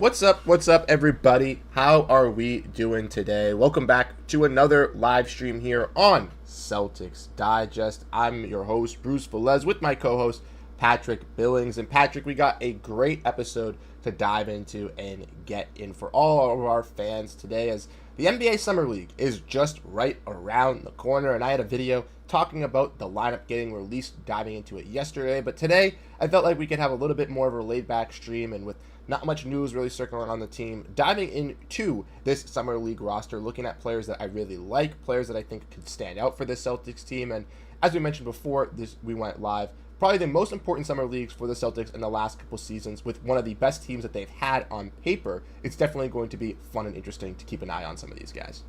What's up, everybody? How are we doing today? Welcome back to another live stream here on Celtics Digest. I'm your host, Bruce Velez, with my co-host, Patrick Billings. And Patrick, we got a great episode to dive into and get in for all of our fans today, as the NBA Summer League is just right around the corner. And I had a video talking about the lineup getting released, diving into it yesterday. But today, I felt like we could have a little bit more of a laid-back stream, and with not much news really circling on the team, diving into this Summer League roster, looking at players that I really like, players that I think could stand out for this Celtics team. And as we mentioned before we went live, probably the most important Summer Leagues for the Celtics in the last couple seasons, with one of the best teams that they've had on paper. It's definitely going to be fun and interesting to keep an eye on some of these guys.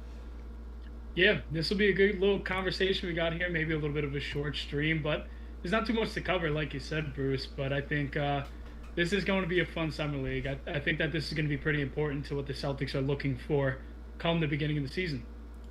Yeah, this will be a good little conversation we got here, maybe a little bit of a short stream, but there's not too much to cover, like you said, Bruce. But I think this is going to be a fun summer league. I think that this is going to be pretty important to what the Celtics are looking for come the beginning of the season.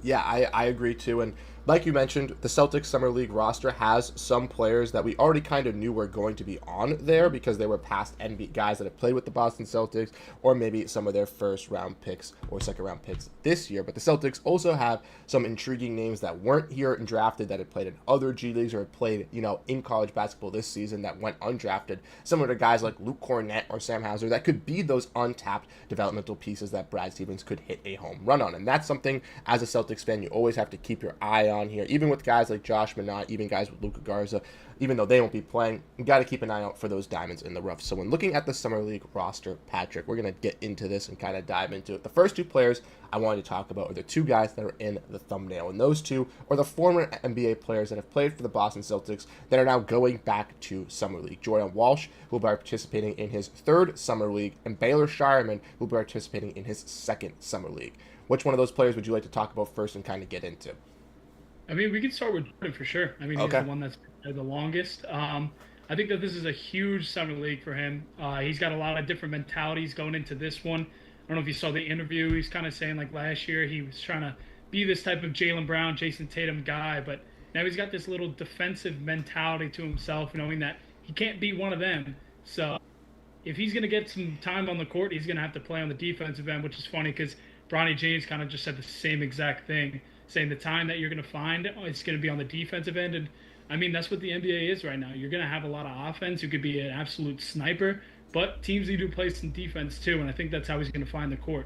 Yeah, I agree too. And like you mentioned, the Celtics Summer League roster has some players that we already kind of knew were going to be on there because they were past NBA guys that have played with the Boston Celtics, or maybe some of their first round picks or second round picks this year. But the Celtics also have some intriguing names that weren't here and drafted, that had played in other G Leagues or had played, in college basketball this season, that went undrafted. Similar to guys like Luke Cornett or Sam Hauser that could be those untapped developmental pieces that Brad Stevens could hit a home run on. And that's something, as a Celtics fan, you always have to keep your eye on here. Even with guys like Josh Minott, even guys with Luka Garza, even though they won't be playing, you got to keep an eye out for those diamonds in the rough. So when looking at the Summer League roster, Patrick, we're going to get into this and kind of dive into it. The first two players I wanted to talk about are the two guys that are in the thumbnail, and those two are the former NBA players that have played for the Boston Celtics that are now going back to Summer League. Jordan Walsh, who will be participating in his third Summer League, and Baylor Scheierman, who will be participating in his second Summer League. Which one of those players would you like to talk about first and kind of get into? I mean, we could start with Jordan for sure. I mean, he's Okay. the one that's been there the longest. I think that this is a huge summer league for him. He's got a lot of different mentalities going into this one. I don't know if you saw the interview. He's kind of saying, like, last year he was trying to be this type of Jaylen Brown, Jayson Tatum guy, but now he's got this little defensive mentality to himself, knowing that he can't be one of them. So if he's going to get some time on the court, he's going to have to play on the defensive end, which is funny because Bronny James kind of just said the same exact thing, saying the time that you're going to find, it's going to be on the defensive end. And I mean, that's what the NBA is right now. You're going to have a lot of offense. You could be an absolute sniper, but teams need to play some defense too. And I think that's how he's going to find the court.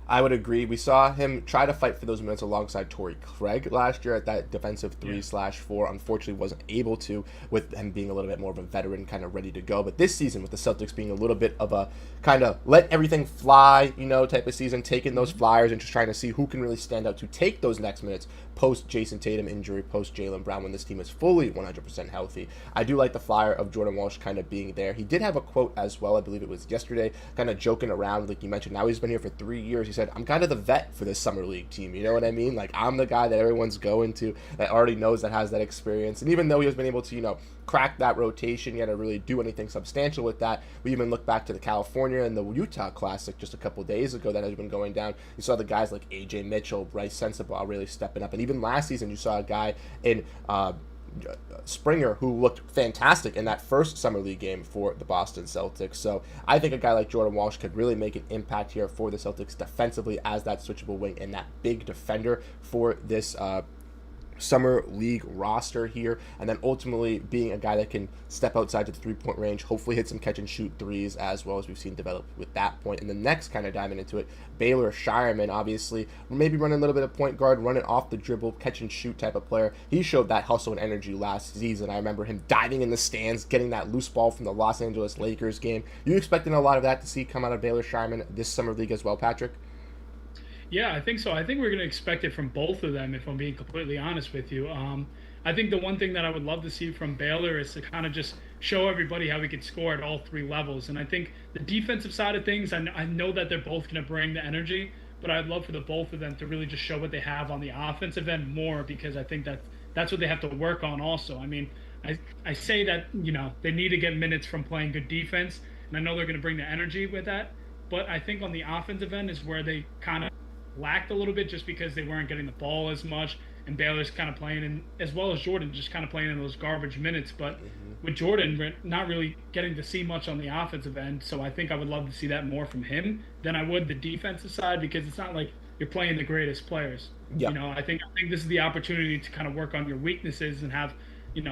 I would agree. We saw him try to fight for those minutes alongside Torrey Craig last year at that defensive 3/4. Unfortunately, wasn't able to, with him being a little bit more of a veteran, kind of ready to go. But this season, with the Celtics being a little bit of a kind of let everything fly, type of season, taking those flyers and just trying to see who can really stand out to take those next minutes post Jayson Tatum injury, post Jaylen Brown, when this team is fully 100% healthy. I do like the flyer of Jordan Walsh kind of being there. He did have a quote as well, I believe it was yesterday, kind of joking around, like you mentioned. Now he's been here for 3 years. He said, I'm kind of the vet for this Summer League team. You know what I mean? Like, I'm the guy that everyone's going to, that already knows, that has that experience. And even though he has been able to, crack that rotation, he had to really do anything substantial with that. We even look back to the California and the Utah Classic just a couple days ago that has been going down. You saw the guys like AJ Mitchell, Bryce Sensabaugh really stepping up. And even last season, you saw a guy in Springer who looked fantastic in that first Summer League game for the Boston Celtics. So I think a guy like Jordan Walsh could really make an impact here for the Celtics defensively as that switchable wing and that big defender for this Summer League roster here, and then ultimately being a guy that can step outside to the three-point range, hopefully hit some catch-and-shoot threes, as well as we've seen develop with that point. And the next kind of diving into it, Baylor Scheierman, obviously, maybe running a little bit of point guard, running off the dribble, catch-and-shoot type of player. He showed that hustle and energy last season. I remember him diving in the stands, getting that loose ball from the Los Angeles Lakers game. You expecting a lot of that to see come out of Baylor Scheierman this Summer League as well, Patrick? Yeah, I think so. I think we're going to expect it from both of them, if I'm being completely honest with you. I think the one thing that I would love to see from Baylor is to kind of just show everybody how we could score at all three levels. And I think the defensive side of things, I know that they're both going to bring the energy, but I'd love for the both of them to really just show what they have on the offensive end more, because I think that's what they have to work on also. I mean, I say that, they need to get minutes from playing good defense, and I know they're going to bring the energy with that, but I think on the offensive end is where they kind of lacked a little bit, just because they weren't getting the ball as much. and Baylor's kind of playing in, as well as Jordan, just kind of playing in those garbage minutes. But Hmm. with Jordan, we're not really getting to see much on the offensive end. So I think I would love to see that more from him than I would the defensive side, because it's not like you're playing the greatest players. Yeah. I think this is the opportunity to kind of work on your weaknesses and have,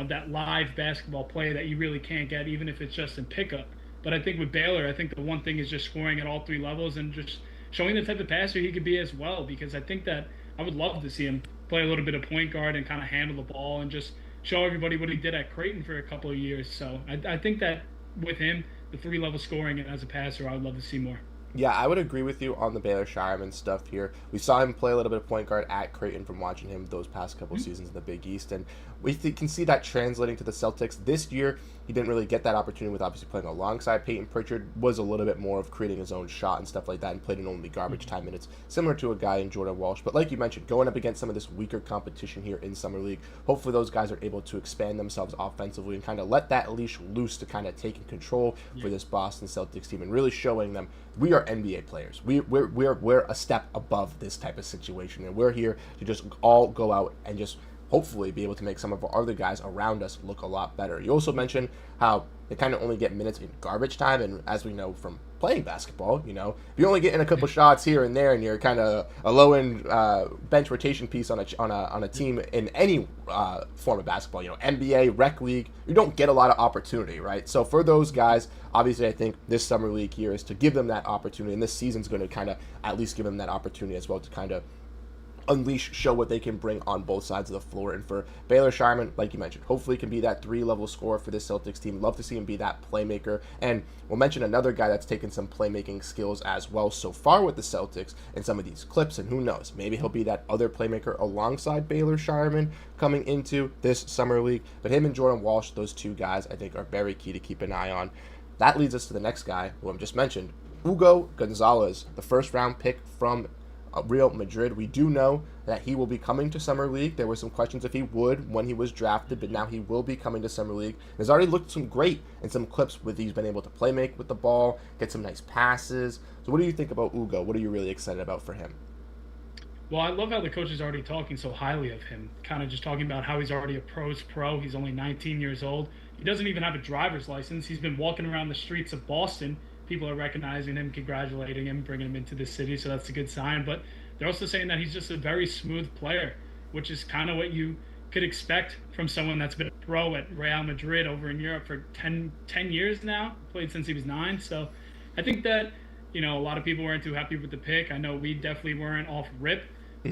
that live basketball play that you really can't get, even if it's just in pickup. But I think with Baylor, I think the one thing is just scoring at all three levels and just showing the type of passer he could be as well. Because I think that I would love to see him play a little bit of point guard and kind of handle the ball and just show everybody what he did at Creighton for a couple of years. So I think that with him, the three-level scoring and as a passer, I would love to see more. Yeah, I would agree with you on the Baylor Scheierman stuff here. We saw him play a little bit of point guard at Creighton from watching him those past couple seasons in the Big East, and we can see that translating to the Celtics. This year, he didn't really get that opportunity with obviously playing alongside Peyton Pritchard, was a little bit more of creating his own shot and stuff like that, and played in only garbage time minutes, similar to a guy in Jordan Walsh. But like you mentioned, going up against some of this weaker competition here in Summer League, hopefully those guys are able to expand themselves offensively and kind of let that leash loose to kind of take control for this Boston Celtics team and really showing them we are NBA players. We're a step above this type of situation, and we're here to just all go out and just hopefully be able to make some of our other guys around us look a lot better. You also mentioned how they kind of only get minutes in garbage time, and as we know from playing basketball, if you only get in a couple shots here and there, and you're kind of a low-end bench rotation piece on a team in any form of basketball, NBA, rec league, you don't get a lot of opportunity, right? So for those guys, obviously, I think this summer league here is to give them that opportunity, and this season's going to kind of at least give them that opportunity as well to kind of unleash, show what they can bring on both sides of the floor. And for Baylor Scheierman, like you mentioned, hopefully can be that three-level scorer for this Celtics team. Love to see him be that playmaker. And we'll mention another guy that's taken some playmaking skills as well so far with the Celtics in some of these clips, and who knows, maybe he'll be that other playmaker alongside Baylor Scheierman coming into this summer league. But him and Jordan Walsh, those two guys, I think are very key to keep an eye on. That leads us to the next guy, who I've just mentioned, Hugo Gonzalez, the first-round pick from Real Madrid. We do know that he will be coming to Summer League. There were some questions if he would when he was drafted, but now he will be coming to Summer League. He's already looked some great in some clips with he's been able to play make with the ball, get some nice passes. So what do you think about Hugo? What are you really excited about for him? Well, I love how the coach is already talking so highly of him, kind of just talking about how he's already a pro's pro. He's only 19 years old. He doesn't even have a driver's license. He's been walking around the streets of Boston. People are recognizing him, congratulating him, bringing him into the city, so that's a good sign. But they're also saying that he's just a very smooth player, which is kind of what you could expect from someone that's been a pro at Real Madrid over in Europe for 10 years now, played since he was 9. So I think that, a lot of people weren't too happy with the pick. I know we definitely weren't off rip.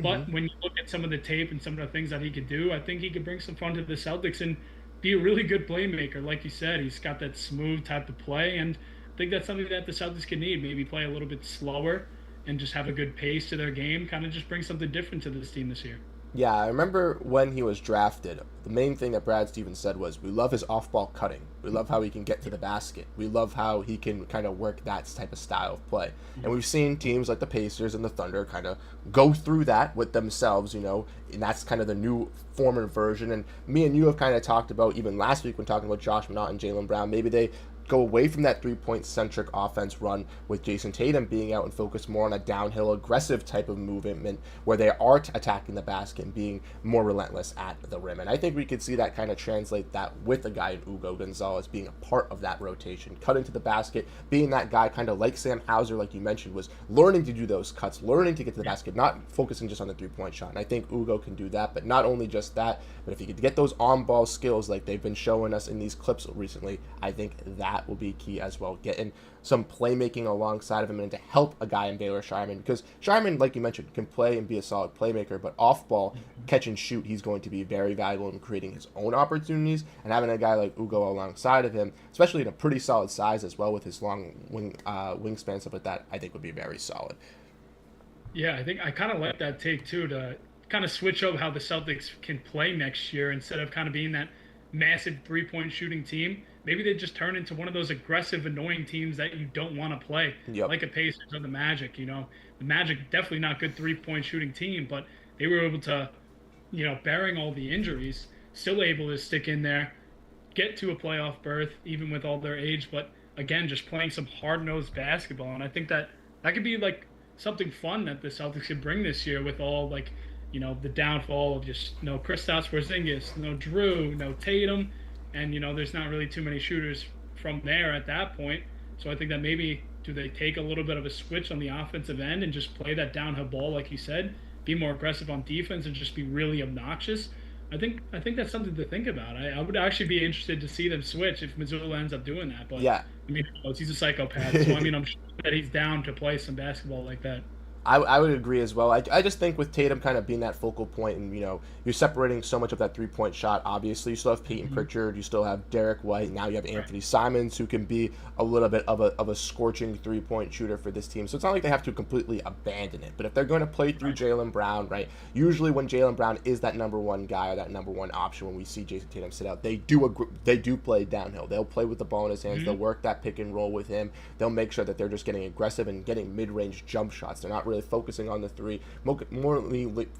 But when you look at some of the tape and some of the things that he could do, I think he could bring some fun to the Celtics and be a really good playmaker. Like you said, he's got that smooth type of play, and I think that's something that the Celtics can need. Maybe play a little bit slower and just have a good pace to their game, kind of just bring something different to this team this year. Yeah, I remember when he was drafted, the main thing that Brad Stevens said was, we love his off-ball cutting. We love how he can get to the basket. We love how he can kind of work that type of style of play. And we've seen teams like the Pacers and the Thunder kind of go through that with themselves, and that's kind of the new form and version. And me and you have kind of talked about, even last week when talking about Josh Minott and Jaylen Brown, maybe they go away from that three-point centric offense run with Jayson Tatum being out and focus more on a downhill aggressive type of movement where they are attacking the basket and being more relentless at the rim. And I think we could see that kind of translate that with a guy in Hugo Gonzalez being a part of that rotation, cutting to the basket, being that guy kind of like Sam Hauser, like you mentioned, was learning to do those cuts, learning to get to the basket, not focusing just on the three-point shot. And I think Hugo can do that, but not only just that, but if he could get those on-ball skills like they've been showing us in these clips recently, I think that will be key as well. Getting some playmaking alongside of him and to help a guy in Baylor Scheierman, because Scheierman, like you mentioned, can play and be a solid playmaker, but off-ball, catch and shoot, he's going to be very valuable in creating his own opportunities, and having a guy like Hugo alongside of him, especially in a pretty solid size as well with his long wingspan, stuff like that, I think would be very solid. Yeah, I think I kind of like that take too, to kind of switch up how the Celtics can play next year instead of kind of being that massive three-point shooting team. Maybe they just turn into one of those aggressive, annoying teams that you don't want to play, like a Pacers or the Magic. The Magic, definitely not good three-point shooting team, but they were able to, bearing all the injuries, still able to stick in there, get to a playoff berth, even with all their age, but again, just playing some hard-nosed basketball. And I think that could be like something fun that the Celtics could bring this year with all the downfall of just no Kristaps Porziņģis, no Jrue, no Tatum, and there's not really too many shooters from there at that point. So I think that maybe do they take a little bit of a switch on the offensive end and just play that downhill ball, like you said, be more aggressive on defense and just be really obnoxious. I think that's something to think about. I would actually be interested to see them switch if Mazzulla ends up doing that. But Yeah. I mean, he's a psychopath, so I mean, I'm sure that he's down to play some basketball like that. I would agree as well. I just think with Tatum kind of being that focal point and, you're separating so much of that three-point shot. Obviously, you still have Peyton Pritchard. You still have Derrick White. Now you have Anthony Simons, who can be a little bit of a scorching three-point shooter for this team. So it's not like they have to completely abandon it. But if they're going to play through Jaylen Brown, right, usually when Jaylen Brown is that number one guy or that number one option when we see Jayson Tatum sit out, they do play downhill. They'll play with the ball in his hands. They'll work that pick and roll with him. They'll make sure that they're just getting aggressive and getting mid-range jump shots. They're not really focusing on the three, more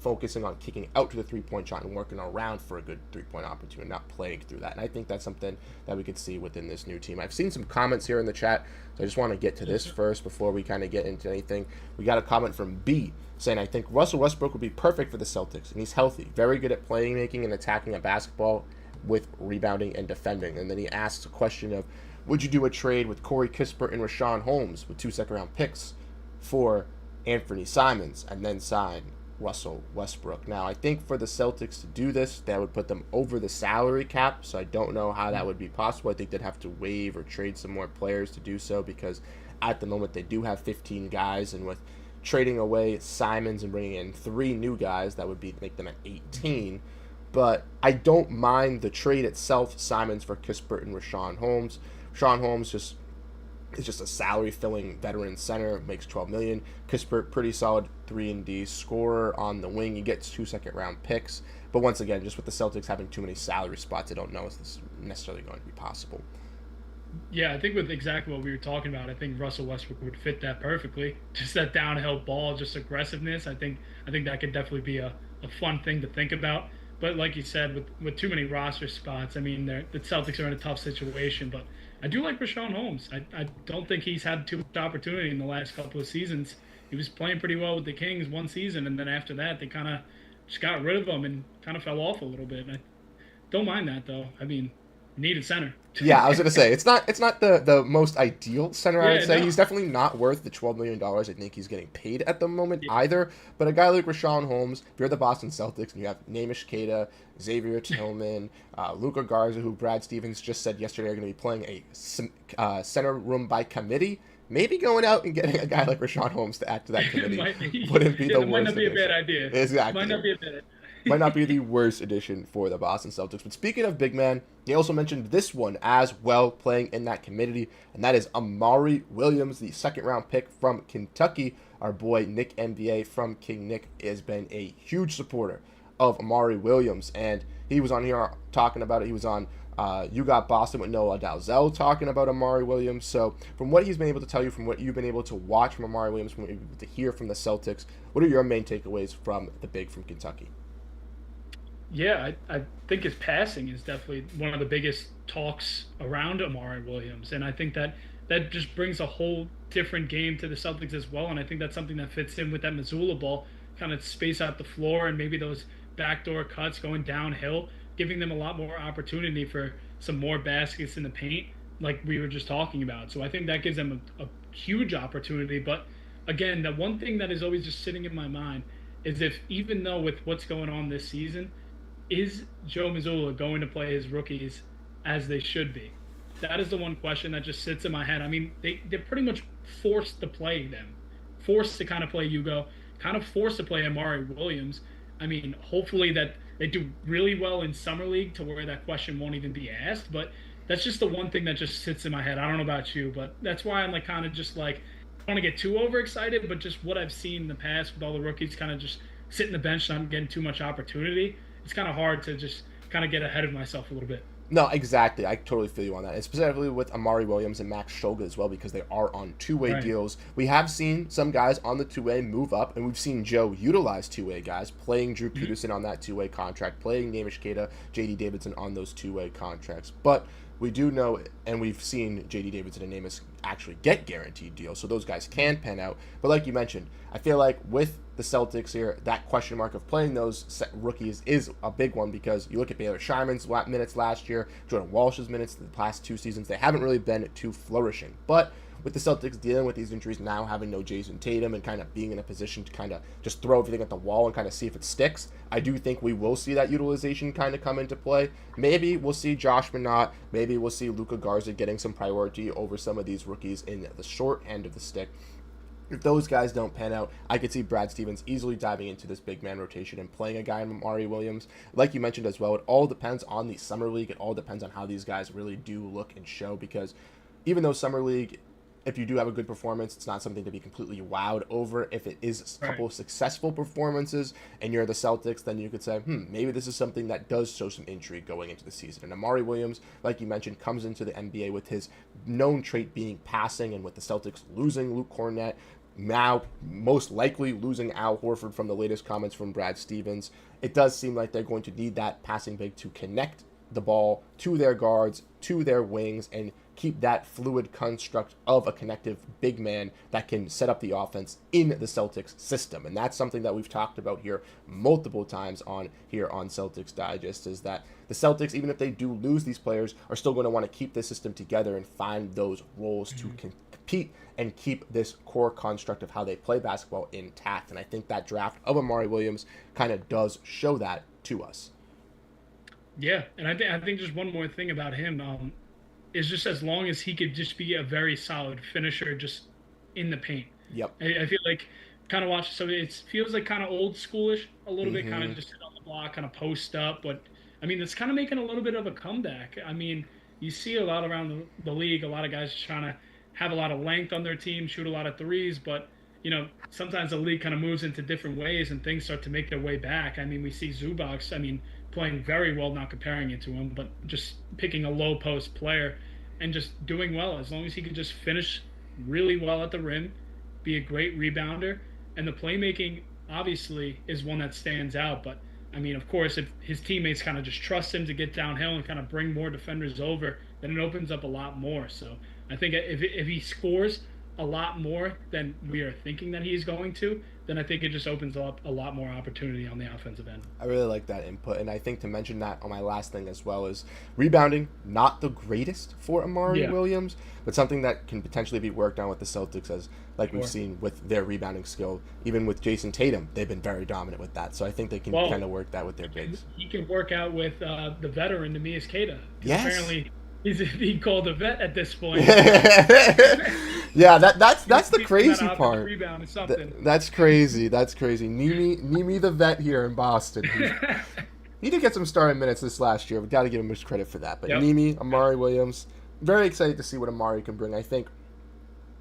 focusing on kicking out to the three-point shot and working around for a good three-point opportunity, not playing through that. And I think that's something that we could see within this new team. I've seen some comments here in the chat, so I just want to get to this first before we kind of get into anything. We got a comment from B saying, I think Russell Westbrook would be perfect for the Celtics, and he's healthy, very good at playmaking and attacking a basketball with rebounding and defending. And then he asks a question of, would you do a trade with Corey Kispert and Rashawn Holmes with 2 second-round picks for Anthony Simons and then sign Russell Westbrook? Now, I think for the Celtics to do this, that would put them over the salary cap, so I don't know how that would be possible. I think they'd have to waive or trade some more players to do so, because at the moment they do have 15 guys, and with trading away Simons and bringing in 3 new guys, that would make them at 18. But I don't mind the trade itself, Simons for Kispert and Rashawn Holmes. Rashawn Holmes is just a salary-filling veteran center, makes $12 million. Kispert, pretty solid 3-and-D scorer on the wing. He gets 2 second-round picks. But once again, just with the Celtics having too many salary spots, I don't know if this is necessarily going to be possible. Yeah, I think with exactly what we were talking about, I think Russell Westbrook would fit that perfectly. Just that downhill ball, just aggressiveness. I think that could definitely be a fun thing to think about. But like you said, with too many roster spots, I mean, the Celtics are in a tough situation. But I do like Rashawn Holmes. I don't think he's had too much opportunity in the last couple of seasons. He was playing pretty well with the Kings one season, and then after that, they kind of just got rid of him and kind of fell off a little bit. And I don't mind that, though. I mean, needed center. Yeah, I was gonna say it's not the most ideal center. I would say no. He's definitely not worth the $12 million I think he's getting paid at the moment either. But a guy like Rashawn Holmes, if you're the Boston Celtics and you have Namish Keita, Xavier Tillman, Luka Garza, who Brad Stevens just said yesterday are going to be playing a center room by committee. Maybe going out and getting a guy like Rashawn Holmes to add to that committee wouldn't be the worst. Might not be a bad idea. Exactly. Might not be a bad idea. Might not be the worst addition for the Boston Celtics. But speaking of big man, he also mentioned this one as well playing in that committee, and that is Amari Williams, the second-round pick from Kentucky. Our boy Nick NBA from King Nick has been a huge supporter of Amari Williams, and he was on here talking about it. He was on You Got Boston with Noah Dalzell talking about Amari Williams. So from what he's been able to tell you, from what you've been able to watch from Amari Williams, from what you've been able to hear from the Celtics, what are your main takeaways from the big from Kentucky? Yeah, I think his passing is definitely one of the biggest talks around Amari Williams. And I think that just brings a whole different game to the Celtics as well. And I think that's something that fits in with that Mazzulla ball, kind of space out the floor and maybe those backdoor cuts going downhill, giving them a lot more opportunity for some more baskets in the paint, like we were just talking about. So I think that gives them a huge opportunity. But again, the one thing that is always just sitting in my mind is if, even though with what's going on this season, is Joe Mazzulla going to play his rookies as they should be? That is the one question that just sits in my head. I mean, they're pretty much forced to play them, forced to kind of play Hugo, kind of forced to play Amari Williams. I mean, hopefully that they do really well in Summer League to where that question won't even be asked. But that's just the one thing that just sits in my head. I don't know about you, but that's why I'm like kind of just like, I don't want to get too overexcited, but just what I've seen in the past with all the rookies kind of just sitting the bench, not getting too much opportunity. It's kind of hard to just kind of get ahead of myself a little bit. No, exactly. I totally feel you on that. And specifically with Amari Williams and Max Shoga as well, because they are on two-way deals. We have seen some guys on the two-way move up, and we've seen Joe utilize two-way guys, playing Drew Peterson on that two-way contract, playing Namish Keita, J.D. Davidson on those two-way contracts. But we do know, and we've seen J.D. Davidson and Amos actually get guaranteed deals, so those guys can pan out. But like you mentioned, I feel like with the Celtics here, that question mark of playing those rookies is a big one, because you look at Baylor Scheierman's minutes last year, Jordan Walsh's minutes the past 2 seasons, they haven't really been too flourishing. But with the Celtics dealing with these injuries now, having no Jayson Tatum, and kind of being in a position to kind of just throw everything at the wall and kind of see if it sticks, I do think we will see that utilization kind of come into play. Maybe we'll see Josh Minott, maybe we'll see Luka Garza getting some priority over some of these rookies in the short end of the stick. If those guys don't pan out, I could see Brad Stevens easily diving into this big man rotation and playing a guy in Amari Williams. Like you mentioned as well, it all depends on the Summer League. It all depends on how these guys really do look and show, because even though Summer League, if you do have a good performance, it's not something to be completely wowed over. If it is a couple of successful performances and you're the Celtics, then you could say, maybe this is something that does show some intrigue going into the season. And Amari Williams, like you mentioned, comes into the NBA with his known trait being passing, and with the Celtics losing Luke Kornet, now most likely losing Al Horford from the latest comments from Brad Stevens, it does seem like they're going to need that passing big to connect the ball to their guards, to their wings, and keep that fluid construct of a connective big man that can set up the offense in the Celtics system. And that's something that we've talked about here multiple times on Celtics Digest, is that the Celtics, even if they do lose these players, are still going to want to keep this system together and find those roles to compete and keep this core construct of how they play basketball intact. And I think that draft of Amari Williams kind of does show that to us. Yeah, and I think just one more thing about him is just as long as he could just be a very solid finisher just in the paint. Yep. I feel like kind of watch, so it feels like kind of old schoolish a little bit, kind of just sit on the block, kind of post up. But I mean, it's kind of making a little bit of a comeback. I mean, you see a lot around the league, a lot of guys trying to have a lot of length on their team, shoot a lot of threes, but you know, sometimes the league kind of moves into different ways and things start to make their way back. I mean, we see Zubac, playing very well, not comparing it to him, but just picking a low post player and just doing well, as long as he could just finish really well at the rim, be a great rebounder. And the playmaking obviously is one that stands out. But I mean, of course, if his teammates kind of just trust him to get downhill and kind of bring more defenders over, then it opens up a lot more. So I think if he scores a lot more than we are thinking that he's going to, then I think it just opens up a lot more opportunity on the offensive end. I really like that input, and I think to mention that on my last thing as well is rebounding, not the greatest for Amari Williams, but something that can potentially be worked on with the Celtics, as like we've seen with their rebounding skill. Even with Jayson Tatum, they've been very dominant with that, so I think they can kind of work that with their bigs. He can work out with the veteran, Neemias Queta. Yes. Apparently, he's being called a vet at this point. Yeah, that's the crazy part. Rebound or something. That's crazy. That's crazy. Neemi the vet here in Boston. He did get some starting minutes this last year. We got to give him his credit for that. But Neemi, Amari Williams, very excited to see what Amari can bring. I think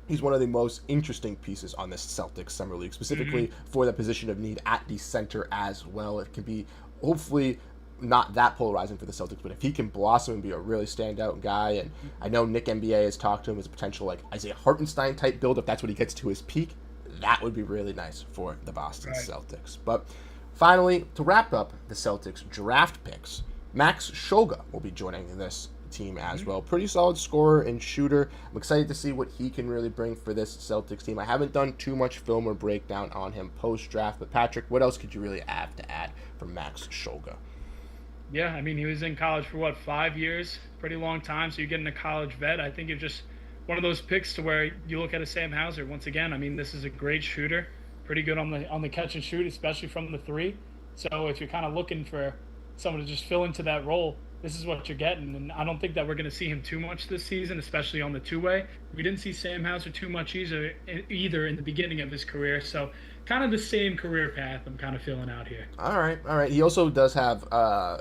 he's one of the most interesting pieces on this Celtics Summer League, specifically for the position of need at the center as well. It can be hopefully not that polarizing for the Celtics, but if he can blossom and be a really standout guy, and I know Nick NBA has talked to him as a potential like Isaiah Hartenstein type build, if that's what he gets to his peak, that would be really nice for the Boston Celtics. But finally, to wrap up the Celtics draft picks, Max Scioga will be joining this team as well. Pretty solid scorer and shooter. I'm excited to see what he can really bring for this Celtics team. I haven't done too much film or breakdown on him post-draft, but Patrick, what else could you really have to add for Max Scioga? Yeah, I mean, he was in college for 5 years? Pretty long time. So you're getting a college vet. I think you're just one of those picks to where you look at a Sam Hauser. Once again, I mean, this is a great shooter, pretty good on the catch and shoot, especially from the three. So if you're kind of looking for someone to just fill into that role, this is what you're getting. And I don't think that we're going to see him too much this season, especially on the two-way. We didn't see Sam Hauser too much either in the beginning of his career. So kind of the same career path I'm kind of feeling out here. All right. He also does have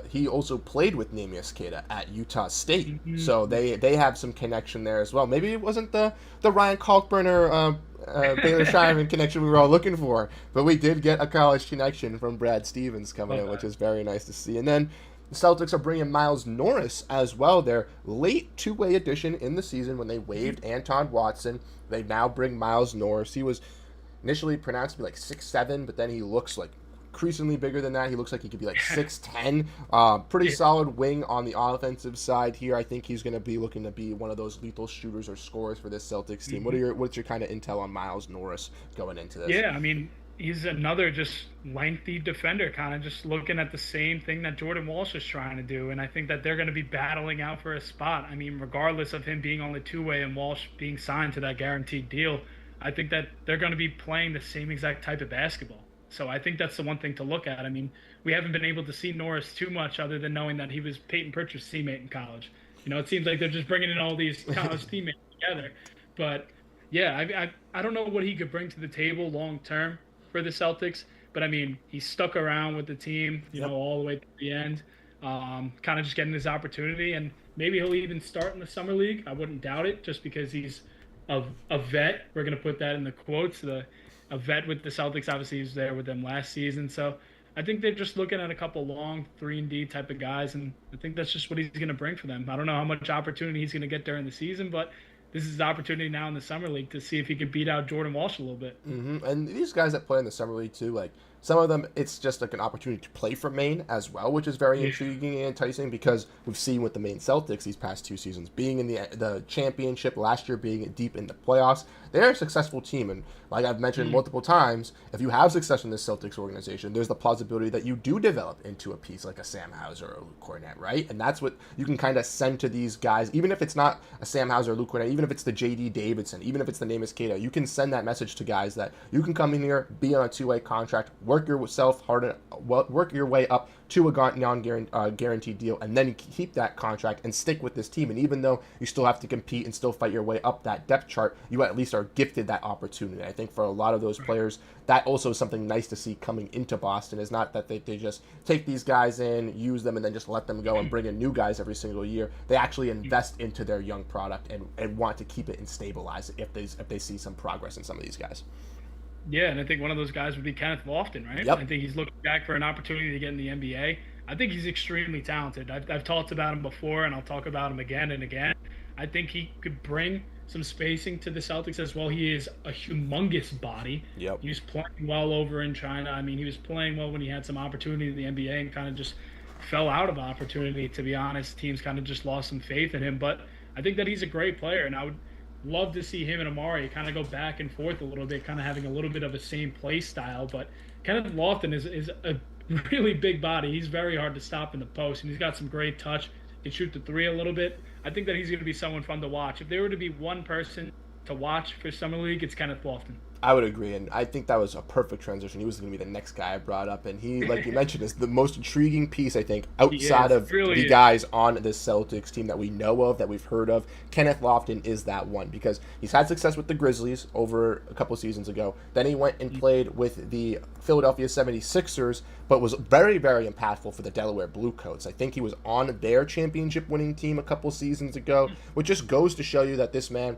he also played with Neemias Queta at Utah State, so they have some connection there as well. Maybe it wasn't the Ryan Kalkbrenner Baylor Scheierman connection we were all looking for, but we did get a college connection from Brad Stevens coming in, which is very nice to see. And then the Celtics are bringing Miles Norris as well. Their late two-way addition in the season when they waived Anton Watson. They now bring Miles Norris. He was initially pronounced to be like 6'7", but then he looks like increasingly bigger than that. He looks like he could be like 6'10". Pretty solid wing on the offensive side here. I think he's going to be looking to be one of those lethal shooters or scorers for this Celtics team. What's your kind of intel on Miles Norris going into this? Yeah, I mean, he's another just lengthy defender, kind of just looking at the same thing that Jordan Walsh is trying to do. And I think that they're going to be battling out for a spot. I mean, regardless of him being on the two-way and Walsh being signed to that guaranteed deal, I think that they're going to be playing the same exact type of basketball. So I think that's the one thing to look at. I mean, we haven't been able to see Norris too much other than knowing that he was Peyton Pritchard's teammate in college. You know, it seems like they're just bringing in all these college teammates together. But, yeah, I don't know what he could bring to the table long term for the Celtics. But, I mean, he stuck around with the team, you know, all the way to the end, kind of just getting his opportunity. And maybe he'll even start in the Summer League. I wouldn't doubt it just because he's a vet. We're going to put that in the quotes. A vet with the Celtics, obviously he was there with them last season. So I think they're just looking at a couple long 3-and-D type of guys, and I think that's just what he's going to bring for them. I don't know how much opportunity he's going to get during the season, but this is his opportunity now in the Summer League to see if he can beat out Jordan Walsh a little bit. And these guys that play in the Summer League too, like some of them, it's just like an opportunity to play for Maine as well, which is very intriguing and enticing because we've seen with the Maine Celtics these past 2 seasons, being in the championship, last year being deep in the playoffs. They're a successful team, and like I've mentioned multiple times, if you have success in this Celtics organization, there's the possibility that you do develop into a piece like a Sam Hauser or a Luke Cornett, right? And that's what you can kind of send to these guys, even if it's not a Sam Hauser or Luke Cornett, even if it's the J.D. Davidson, even if it's the Neemias Queta, you can send that message to guys that you can come in here, be on a 2-way contract, work yourself hard, work your way up to a non-guaranteed deal, and then keep that contract and stick with this team. And even though you still have to compete and still fight your way up that depth chart, you at least are gifted that opportunity. I think for a lot of those players, that also is something nice to see coming into Boston, is not that they just take these guys in, use them, and then just let them go and bring in new guys every single year. They actually invest into their young product and want to keep it and stabilize it if they see some progress in some of these guys. Yeah, and I think one of those guys would be Kenneth Lofton, right? Yep. I think he's looking back for an opportunity to get in the NBA. I think he's extremely talented. I've talked about him before, and I'll talk about him again and again. I think he could bring some spacing to the Celtics as well. He is a humongous body. Yep. He was playing well over in China. I mean, he was playing well when he had some opportunity in the NBA and kind of just fell out of opportunity, to be honest. Teams kind of just lost some faith in him. But I think that he's a great player, and I would love to see him and Amari kind of go back and forth a little bit, kind of having a little bit of a same play style. But Kenneth Lofton is a really big body. He's very hard to stop in the post, and he's got some great touch. He can shoot the 3 a little bit. I think that he's going to be someone fun to watch. If there were to be one person to watch for Summer League, it's Kenneth Lofton. I would agree, and I think that was a perfect transition. He was going to be the next guy I brought up, and he, like you mentioned, is the most intriguing piece, I think, outside of the guys on the Celtics team that we know of, that we've heard of. Kenneth Lofton is that one, because he's had success with the Grizzlies over a couple seasons ago. Then he went and played with the Philadelphia 76ers, but was very, very impactful for the Delaware Bluecoats. I think he was on their championship-winning team a couple seasons ago, which just goes to show you that this man,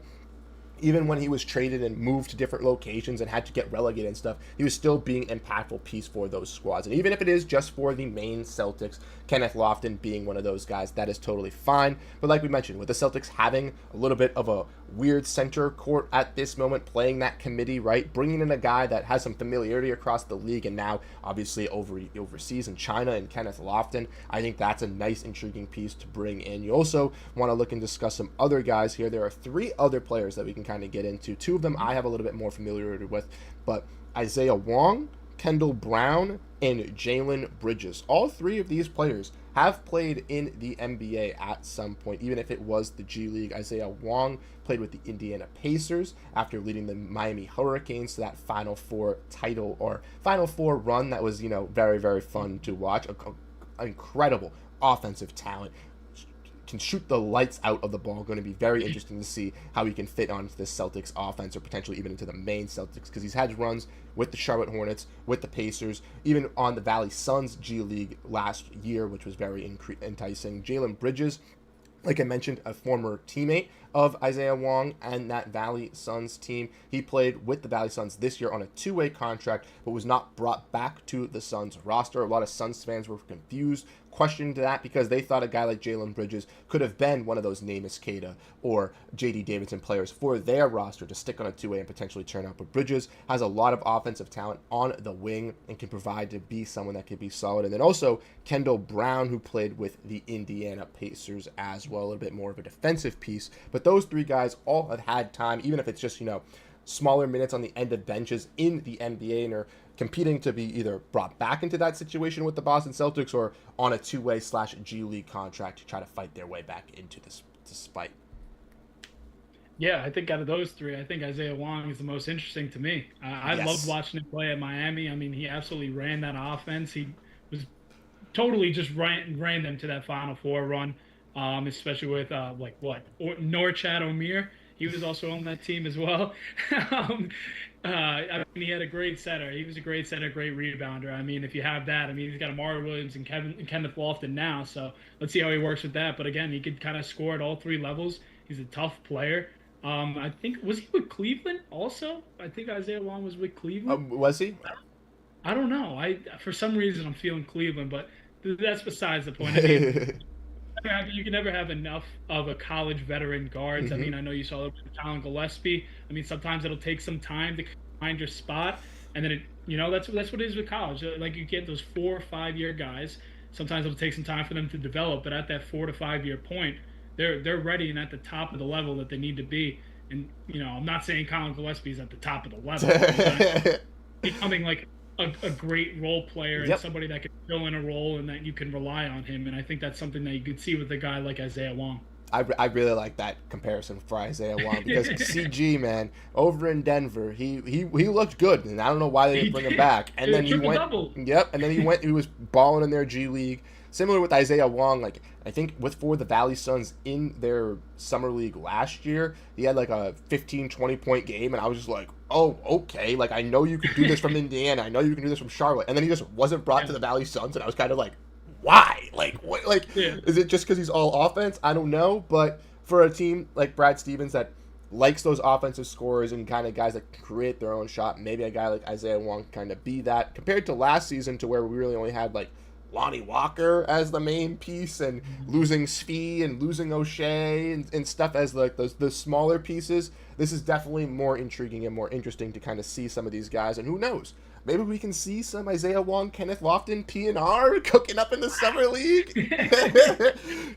even when he was traded and moved to different locations and had to get relegated and stuff, he was still being an impactful piece for those squads. And even if it is just for the Maine Celtics, Kenneth Lofton being one of those guys, that is totally fine. But like we mentioned, with the Celtics having a little bit of a weird center court at this moment, playing that committee, right, bringing in a guy that has some familiarity across the league and now obviously overseas in China, and Kenneth Lofton, I think that's a nice, intriguing piece to bring in. You also want to look and discuss some other guys here. There are 3 other players that we can kind of get into. 2 of them I have a little bit more familiarity with, but Isaiah Wong, Kendall Brown, and Jalen Bridges. All 3 of these players have played in the NBA at some point, even if it was the G League. Isaiah Wong played with the Indiana Pacers after leading the Miami Hurricanes to that Final Four title, or Final Four run that was, very, very fun to watch. Incredible offensive talent. Can shoot the lights out of the ball. Going to be very interesting to see how he can fit onto the Celtics offense, or potentially even into the Maine Celtics, because he's had runs with the Charlotte Hornets, with the Pacers, even on the Valley Suns G League last year, which was very enticing. Jalen Bridges, like I mentioned, a former teammate of Isaiah Wong and that Valley Suns team. He played with the Valley Suns this year on a two-way contract, but was not brought back to the Suns roster. A lot of Suns fans were confused, questioned that, because they thought a guy like Jalen Bridges could have been one of those Namus Keita or J.D. Davidson players for their roster to stick on a two-way and potentially turn out. But Bridges has a lot of offensive talent on the wing and can provide to be someone that could be solid. And then also Kendall Brown, who played with the Indiana Pacers as well, a little bit more of a defensive piece. But those three guys all have had time, even if it's just, smaller minutes on the end of benches in the NBA, and are competing to be either brought back into that situation with the Boston Celtics or on a two-way / G League contract to try to fight their way back into this fight. Yeah, I think out of those three, I think Isaiah Wong is the most interesting to me. I loved watching him play at Miami. I mean, he absolutely ran that offense. He was totally just ran them to that Final Four run, especially with Norchad Omier. He was also on that team as well. I mean, he had a great setter. He was a great setter, great rebounder. I mean, if you have that, I mean, he's got Amari Williams and Kenneth Lofton now, so let's see how he works with that. But again, he could kind of score at all three levels. He's a tough player. I think, was he with Cleveland also? I think Isaiah Wong was with Cleveland. Was he? I don't know. For some reason, I'm feeling Cleveland, but that's besides the point. I mean, you can never have enough of a college veteran guards. I mean, I know you saw Colin Gillespie. I mean, sometimes it'll take some time to find your spot, and then that's what it is with college. Like, you get those 4 or 5 year guys. Sometimes it'll take some time for them to develop, but at that 4 to 5 year point, they're ready and at the top of the level that they need to be. And I'm not saying Colin Gillespie is at the top of the level. Becoming like a great role player and somebody that can fill in a role and that you can rely on him. And I think that's something that you could see with a guy like Isaiah Wong. I really like that comparison for Isaiah Wong, because CG, man, over in Denver, he looked good, and I don't know why they didn't bring him back. And then he went, and then he was balling in their G League. Similar with Isaiah Wong, like I think for the Valley Suns in their summer league last year, he had like a 15-20 point game, and I was just like, oh, okay, like I know you can do this from Indiana, I know you can do this from Charlotte, and then he just wasn't brought to the Valley Suns, and I was kind of like, why? Like, what? Like, is it just because he's all offense? I don't know, but for a team like Brad Stevens that likes those offensive scorers and kind of guys that create their own shot, maybe a guy like Isaiah Wong kind of be that, compared to last season to where we really only had like Lonnie Walker as the main piece, and losing Svi and losing O'Shea and stuff as like the smaller pieces. This is definitely more intriguing and more interesting to kind of see some of these guys, and who knows, maybe we can see some Isaiah Wong, Kenneth Lofton, PNR cooking up in the summer league.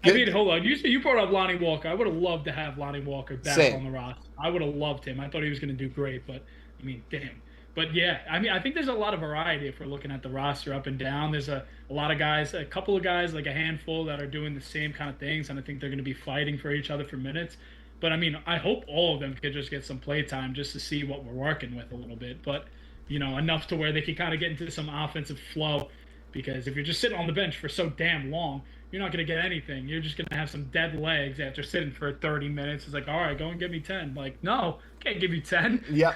I mean, hold on, you brought up Lonnie Walker. I would have loved to have Lonnie Walker back on the roster. I would have loved him. I thought he was going to do great, but I mean, damn. But yeah, I mean, I think there's a lot of variety if we're looking at the roster up and down. There's a lot of guys, a couple of guys, like a handful that are doing the same kind of things, and I think they're going to be fighting for each other for minutes. But I mean, I hope all of them could just get some play time just to see what we're working with a little bit. But, enough to where they can kind of get into some offensive flow, because if you're just sitting on the bench for so damn long, you're not going to get anything. You're just going to have some dead legs after sitting for 30 minutes. It's like, all right, go and give me 10. Like, no, can't give you 10. Yeah.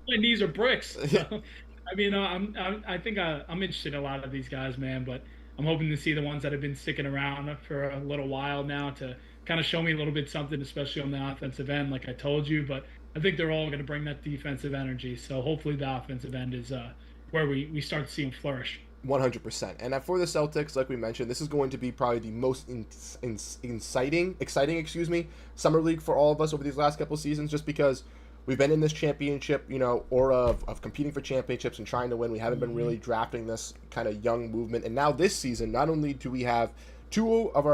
My knees are bricks. So, I mean, I think I'm interested in a lot of these guys, man, but I'm hoping to see the ones that have been sticking around for a little while now to kind of show me a little bit something, especially on the offensive end, like I told you. But I think they're all going to bring that defensive energy. So hopefully the offensive end is where we start to see them flourish. 100%. And for the Celtics, like we mentioned, this is going to be probably the most exciting summer league for all of us over these last couple seasons, just because we've been in this championship, aura of competing for championships and trying to win. We haven't been really drafting this kind of young movement. And now this season, not only do we have three of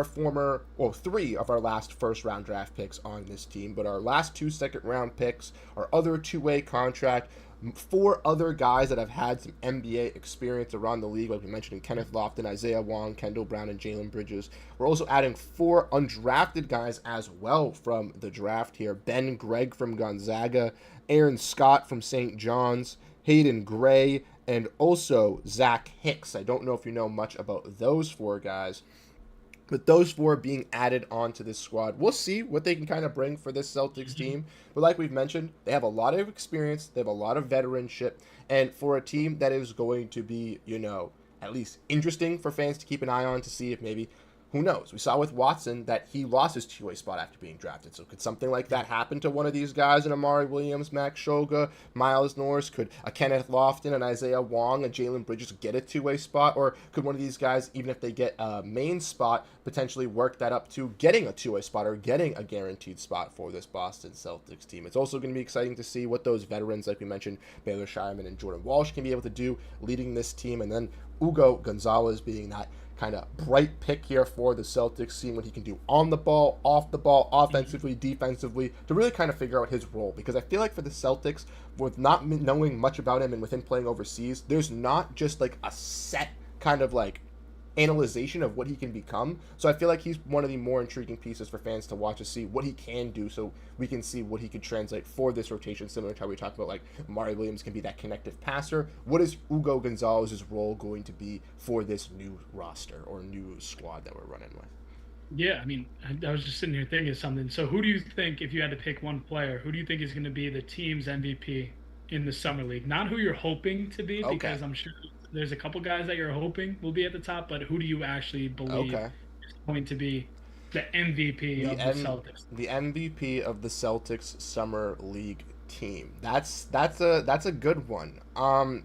our last first-round draft picks on this team, but our last 2 second-round picks, our other two-way contract, 4 other guys that have had some NBA experience around the league, like we mentioned, Kenneth Lofton, Isaiah Wong, Kendall Brown, and Jalen Bridges. We're also adding 4 undrafted guys as well from the draft here. Ben Gregg from Gonzaga, Aaron Scott from St. John's, Hayden Gray, and also Zach Hicks. I don't know if you know much about those 4 guys, but those 4 being added onto this squad, we'll see what they can kind of bring for this Celtics team. But like we've mentioned, they have a lot of experience, they have a lot of veteranship, and for a team that is going to be, at least interesting for fans to keep an eye on, to see if maybe who knows? We saw with Watson that he lost his two-way spot after being drafted. So could something like that happen to one of these guys, an Amari Williams, Max Shoga, Miles Norris? Could a Kenneth Lofton, an Isaiah Wong, a Jalen Bridges get a two-way spot? Or could one of these guys, even if they get a main spot, potentially work that up to getting a two-way spot or getting a guaranteed spot for this Boston Celtics team? It's also going to be exciting to see what those veterans, like we mentioned, Baylor Scheierman and Jordan Walsh, can be able to do leading this team. And then Hugo Gonzalez being that kind of bright pick here for the Celtics, seeing what he can do on the ball, off the ball, offensively, defensively, to really kind of figure out his role. Because I feel like for the Celtics, with not knowing much about him and with him playing overseas, there's not just like a set kind of like analyzation of what he can become. So I feel like he's one of the more intriguing pieces for fans to watch, to see what he can do, so we can see what he could translate for this rotation, similar to how we talked about like Amari Williams can be that connective passer. What is Hugo Gonzalez's role going to be for this new roster or new squad that we're running with? Yeah, I mean, I was just sitting here thinking of something. So who do you think, if you had to pick one player, who do you think is going to be the team's MVP in the Summer League? Not who you're hoping to be, because I'm sure there's a couple guys that you're hoping will be at the top, but who do you actually believe is going to be the MVP of the Celtics? The MVP of the Celtics Summer League team. That's a good one. I'm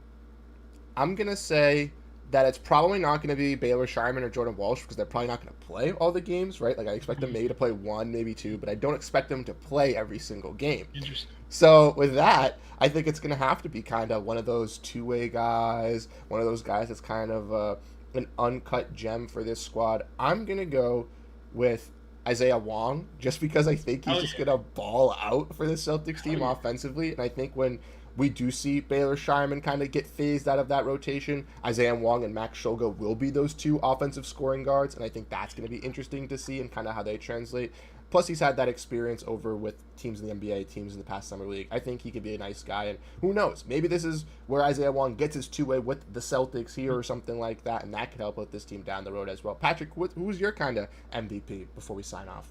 gonna say that it's probably not going to be Baylor Scheierman or Jordan Walsh, because they're probably not going to play all the games, right? Like, I expect them maybe to play one, maybe two, but I don't expect them to play every single game. Interesting. So with that, I think it's going to have to be kind of one of those two-way guys, one of those guys that's kind of an uncut gem for this squad. I'm going to go with Isaiah Wong, just because I think he's just going to ball out for the Celtics team offensively. And I think when we do see Baylor Scheierman kind of get phased out of that rotation, Isaiah Wong and Max Shoga will be those two offensive scoring guards, and I think that's going to be interesting to see and kind of how they translate. Plus, he's had that experience over with teams in the NBA, teams in the past Summer League. I think he could be a nice guy, and who knows? Maybe this is where Isaiah Wong gets his two-way with the Celtics here or something like that, and that could help out this team down the road as well. Patrick, who's your kind of MVP before we sign off?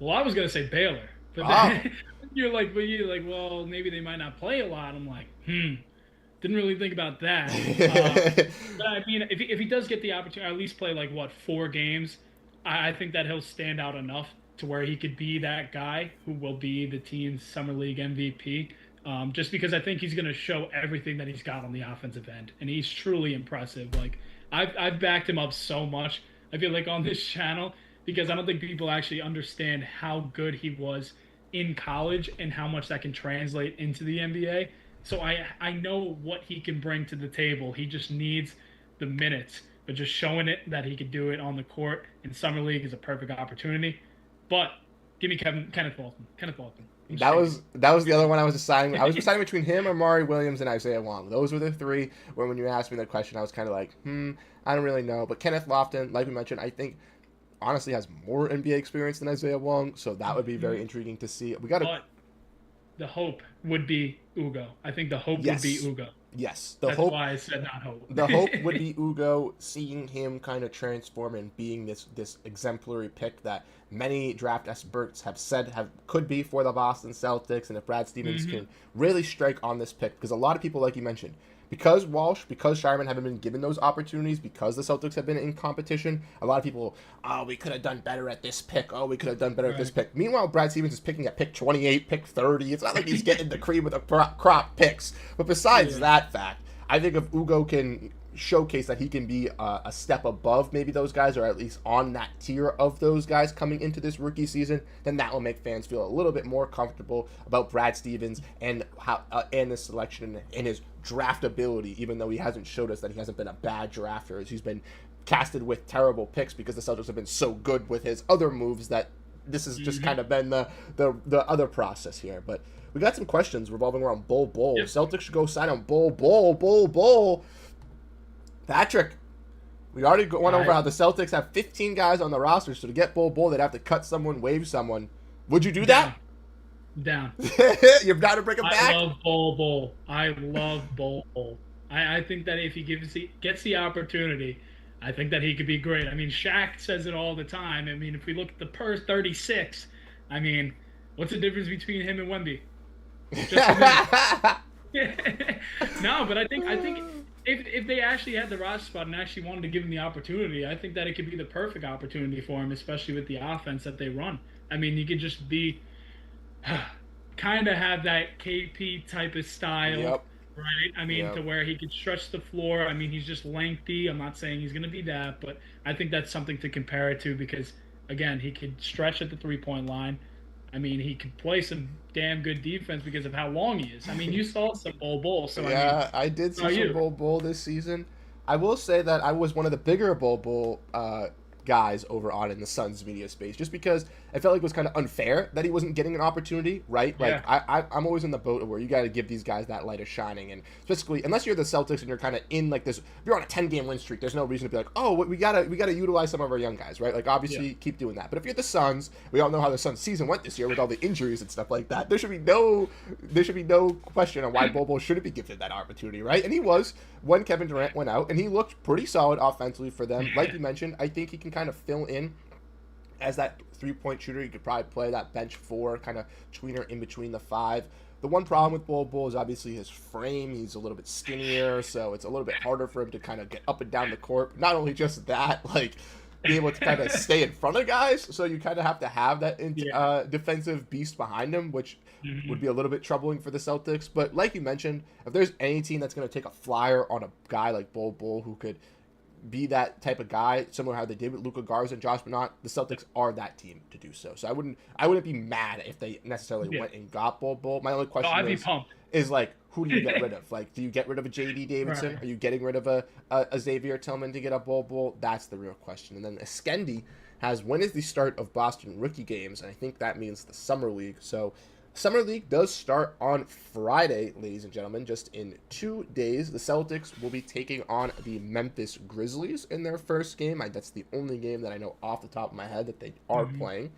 Well, I was going to say Baylor. But then you're like, well, maybe they might not play a lot. I'm like, didn't really think about that. But I mean, if he does get the opportunity, at least play 4 games, I think that he'll stand out enough to where he could be that guy who will be the team's Summer League MVP. Just because I think he's going to show everything that he's got on the offensive end, and he's truly impressive. Like, I've backed him up so much, I feel like, on this channel, because I don't think people actually understand how good he was in college and how much that can translate into the NBA. So I know what he can bring to the table. He just needs the minutes, but just showing it that he could do it on the court in Summer League is a perfect opportunity. But give me Kenneth Walton. That was the other one I was deciding. I was deciding between him, Amari Williams, and Isaiah Wong. Those were the three. When you asked me the question, I was kind of like, I don't really know. But Kenneth Lofton, like we mentioned, I think honestly has more NBA experience than Isaiah Wong, so that would be very intriguing to see. But the hope would be Ugo. I think the hope would be Ugo. Yes. That's why I said not hope. The hope would be Ugo, seeing him kind of transform and being this exemplary pick that many draft experts have said could be for the Boston Celtics, and if Brad Stevens can really strike on this pick, because a lot of people, like you mentioned, because Walsh, because Scheierman haven't been given those opportunities, because the Celtics have been in competition, a lot of people, we could have done better at this pick. We could have done better at this pick. Meanwhile, Brad Stevens is picking at pick 28, pick 30. It's not like he's getting the cream of the crop picks. But besides that fact, I think if Ugo can showcase that he can be a step above maybe those guys, or at least on that tier of those guys coming into this rookie season, then that will make fans feel a little bit more comfortable about Brad Stevens and how and his selection and his draftability, even though he hasn't showed us that he hasn't been a bad drafter, as he's been casted with terrible picks because the Celtics have been so good with his other moves that this has just kind of been the other process here. But we got some questions revolving around Bol Bol. Celtics should go sign on Bol. Patrick, we already went over how the Celtics have 15 guys on the roster, so to get Bol, they'd have to cut someone, wave someone. Would you do that? Down. You're down to bring him back? I love Bol. I love Bol. I think that if he gets the opportunity, I think that he could be great. I mean, Shaq says it all the time. I mean, if we look at the per 36, I mean, what's the difference between him and Wemby? Just a minute. No, but I think if they actually had the roster spot and actually wanted to give him the opportunity, I think that it could be the perfect opportunity for him, especially with the offense that they run. I mean, he could just be kind of have that KP type of style, Yep. right? I mean, Yep. to where he could stretch the floor. I mean, he's just lengthy. I'm not saying he's going to be that, but I think that's something to compare it to because, again, he could stretch at the 3-point line. I mean, he could play some damn good defense because of how long he is. I mean, you saw some Bol. So Yeah, I I did mean, see some Bol this season. I will say that I was one of the bigger Bol guys over on in the Suns media space, just because I felt like it was kind of unfair that he wasn't getting an opportunity, right? Like I'm always in the boat where you got to give these guys that light of shining, and specifically unless you're the Celtics and you're kind of in like this, if you're on a 10-game win streak, there's no reason to be like, oh, we gotta utilize some of our young guys, right? Like obviously keep doing that. But if you're the Suns, we all know how the Suns season went this year with all the injuries and stuff like that. There should be no question on why Bol shouldn't be gifted that opportunity, right? And he was when Kevin Durant went out, and he looked pretty solid offensively for them. Like you mentioned, I think he can kind of fill in as that 3-point shooter. He could probably play that bench 4, kind of tweener in between the 5. The one problem with Bol is obviously his frame. He's a little bit skinnier, so it's a little bit harder for him to kind of get up and down the court. Not only just that, like be able to kind of stay in front of guys, so you kind of have to have that defensive beast behind him, which would be a little bit troubling for the Celtics. But like you mentioned, if there's any team that's going to take a flyer on a guy like Bol who could be that type of guy, similar to how they did with Luka Garza and Josh Bernat, the Celtics are that team to do so. So I wouldn't be mad if they necessarily went and got Bol. My only question is like, who do you get rid of? Like, do you get rid of a J.D. Davidson? Right. Are you getting rid of a Xavier Tillman to get a Bol? That's the real question. And then Eskendi has, when is the start of Boston rookie games? And I think that means the Summer League. So Summer League does start on Friday, ladies and gentlemen, just in 2 days. The Celtics will be taking on the Memphis Grizzlies in their first game. That's the only game that I know off the top of my head that they are playing.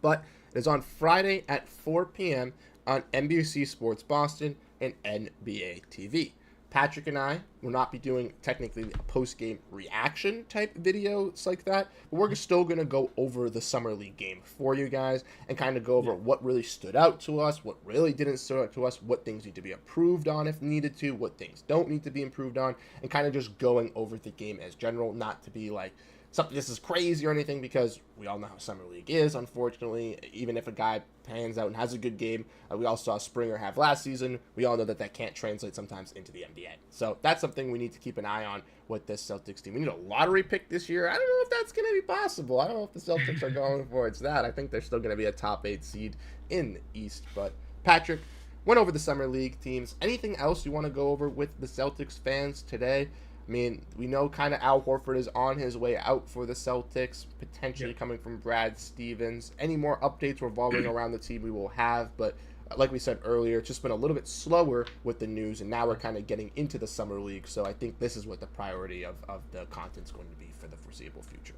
But it is on Friday at 4 p.m. on NBC Sports Boston and NBA TV. Patrick and I will not be doing technically a post-game reaction type videos like that, but we're still going to go over the Summer League game for you guys and kind of go over what really stood out to us, what really didn't stand out to us, what things need to be improved on if needed to, what things don't need to be improved on, and kind of just going over the game as general, not to be like something this is crazy or anything, because we all know how Summer League is, unfortunately. Even if a guy pans out and has a good game, we all saw Springer have last season, we all know that can't translate sometimes into the NBA. So that's something we need to keep an eye on with this Celtics team. We need a lottery pick this year. I don't know if that's going to be possible. I don't know if the Celtics are going towards that. I think they're still going to be a top 8 seed in the East. But Patrick went over the Summer League teams. Anything else you want to go over with the Celtics fans today? I mean, we know kind of Al Horford is on his way out for the Celtics, potentially coming from Brad Stevens. Any more updates revolving around the team we will have, but like we said earlier, it's just been a little bit slower with the news, and now we're kind of getting into the Summer League, so I think this is what the priority of the content's going to be for the foreseeable future.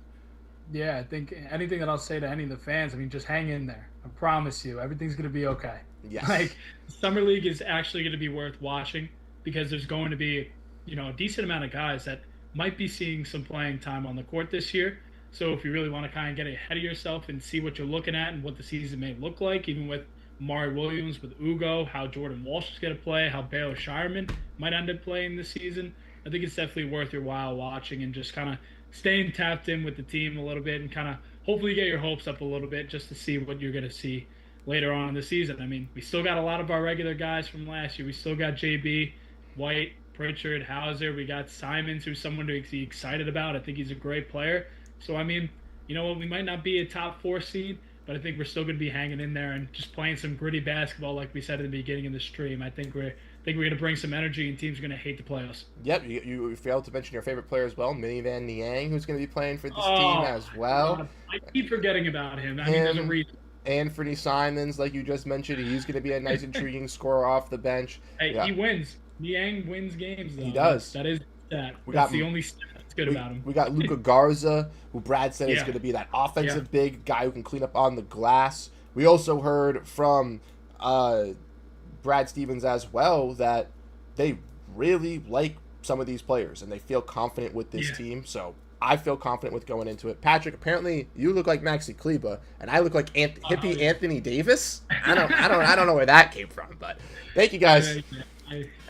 Yeah, I think anything that I'll say to any of the fans, I mean, just hang in there. I promise you, everything's going to be okay. Yes. Like, Summer League is actually going to be worth watching because there's going to be a decent amount of guys that might be seeing some playing time on the court this year. So if you really want to kind of get ahead of yourself and see what you're looking at and what the season may look like, even with Mari Williams, with Ugo, how Jordan Walsh is going to play, how Walsh and Scheierman might end up playing this season, I think it's definitely worth your while watching and just kind of staying tapped in with the team a little bit and kind of hopefully get your hopes up a little bit just to see what you're going to see later on in the season. I mean, we still got a lot of our regular guys from last year. We still got JB, White, Pritchard, Hauser. We got Simons, who's someone to be excited about. I think he's a great player. So, I mean, you know what? We might not be a top 4 seed, but I think we're still going to be hanging in there and just playing some gritty basketball like we said at the beginning of the stream. I think we're going to bring some energy, and teams are going to hate to play us. Yep, you failed to mention your favorite player as well, Minivan Niang, who's going to be playing for this team as well. God. I keep forgetting about him. I mean, there's a reason. Anthony Simons, like you just mentioned, he's going to be a nice, intriguing scorer off the bench. Hey, he wins. Niang wins games, though. He does. That is that. That's the only stat that's good about him. We got Luka Garza, who Brad said is going to be that offensive big guy who can clean up on the glass. We also heard from Brad Stevens as well that they really like some of these players and they feel confident with this team. So I feel confident with going into it. Patrick, apparently you look like Maxi Kleba, and I look like hippie Anthony Davis. I don't know where that came from, but thank you guys.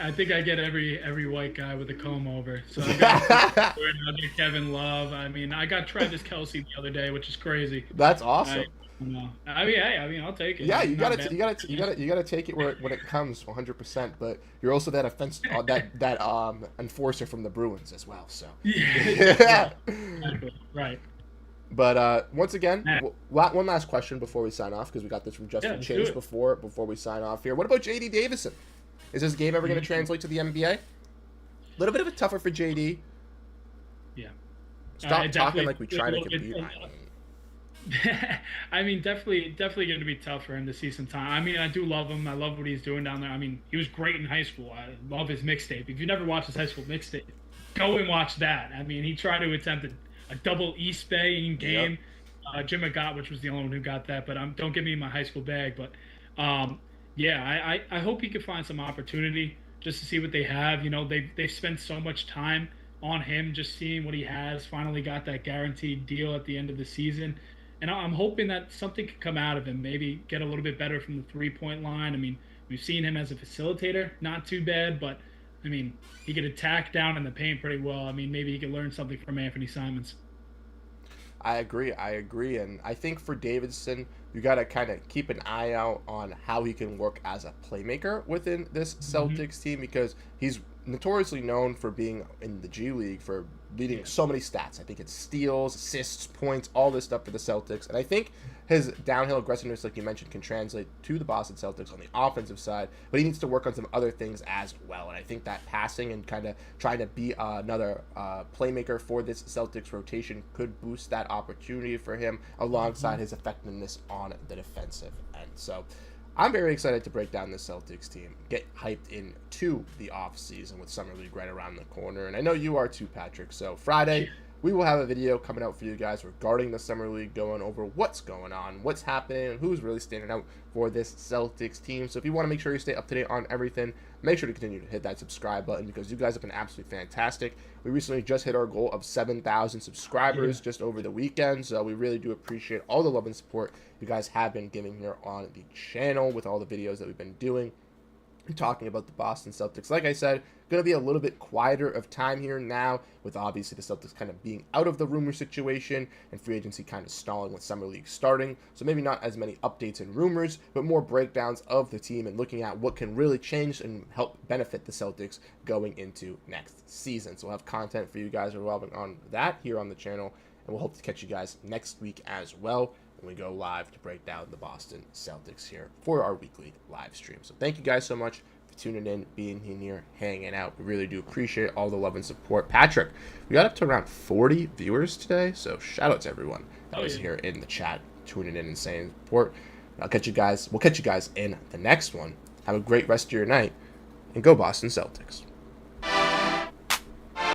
I think I get every white guy with a comb over. So I got Kevin Love. I mean, I got Travis Kelce the other day, which is crazy. That's awesome. I mean, hey, I mean, I'll take it. Yeah, you gotta take it when it comes 100%. But you're also that enforcer from the Bruins as well. So yeah, right. But once again, one last question before we sign off, because we got this from Justin Chase before we sign off here. What about JD Davison? Is this game ever going to translate to the NBA? A little bit of a tougher for JD. Yeah. Stop talking like we try to compete. I mean, definitely going to be tough for him to see some time. I mean, I do love him. I love what he's doing down there. I mean, he was great in high school. I love his mixtape. If you never watched his high school mixtape, go and watch that. I mean, he tried to attempt a double East Bay in game. Yep. Jim got, which was the only one who got that. But don't give me my high school bag. But yeah, I hope he could find some opportunity just to see what they have. You know, they've spent so much time on him, just seeing what he has. Finally got that guaranteed deal at the end of the season. And I'm hoping that something could come out of him, maybe get a little bit better from the three-point line. I mean, we've seen him as a facilitator, not too bad, but, I mean, he could attack down in the paint pretty well. I mean, maybe he could learn something from Anthony Simons. I agree. And I think for Davidson, you got to kind of keep an eye out on how he can work as a playmaker within this Celtics team, because he's notoriously known for being in the G League for leading so many stats. I think it's steals, assists, points, all this stuff for the Celtics. And I think his downhill aggressiveness, like you mentioned, can translate to the Boston Celtics on the offensive side, but he needs to work on some other things as well. And I think that passing and kind of trying to be another playmaker for this Celtics rotation could boost that opportunity for him alongside his effectiveness on the defensive end. So I'm very excited to break down the Celtics team, get hyped into the offseason with Summer League right around the corner. And I know you are too, Patrick. So Friday, we will have a video coming out for you guys regarding the Summer League, going over what's going on, what's happening, and who's really standing out for this Celtics team. So if you want to make sure you stay up to date on everything, make sure to continue to hit that subscribe button, because you guys have been absolutely fantastic. We recently just hit our goal of 7,000 subscribers just over the weekend, so we really do appreciate all the love and support you guys have been giving here on the channel with all the videos that we've been doing and talking about the Boston Celtics. Like I said, going to be a little bit quieter of time here now, with obviously the Celtics kind of being out of the rumor situation and free agency kind of stalling with Summer League starting. So maybe not as many updates and rumors, but more breakdowns of the team and looking at what can really change and help benefit the Celtics going into next season. So we'll have content for you guys revolving on that here on the channel, and we'll hope to catch you guys next week as well when we go live to break down the Boston Celtics here for our weekly live stream. So thank you guys so much for tuning in, being here, hanging out. We really do appreciate all the love and support. Patrick, we got up to around 40 viewers today, so shout out to everyone that was here in the chat, tuning in and saying support. We'll catch you guys in the next one. Have a great rest of your night, and go Boston Celtics.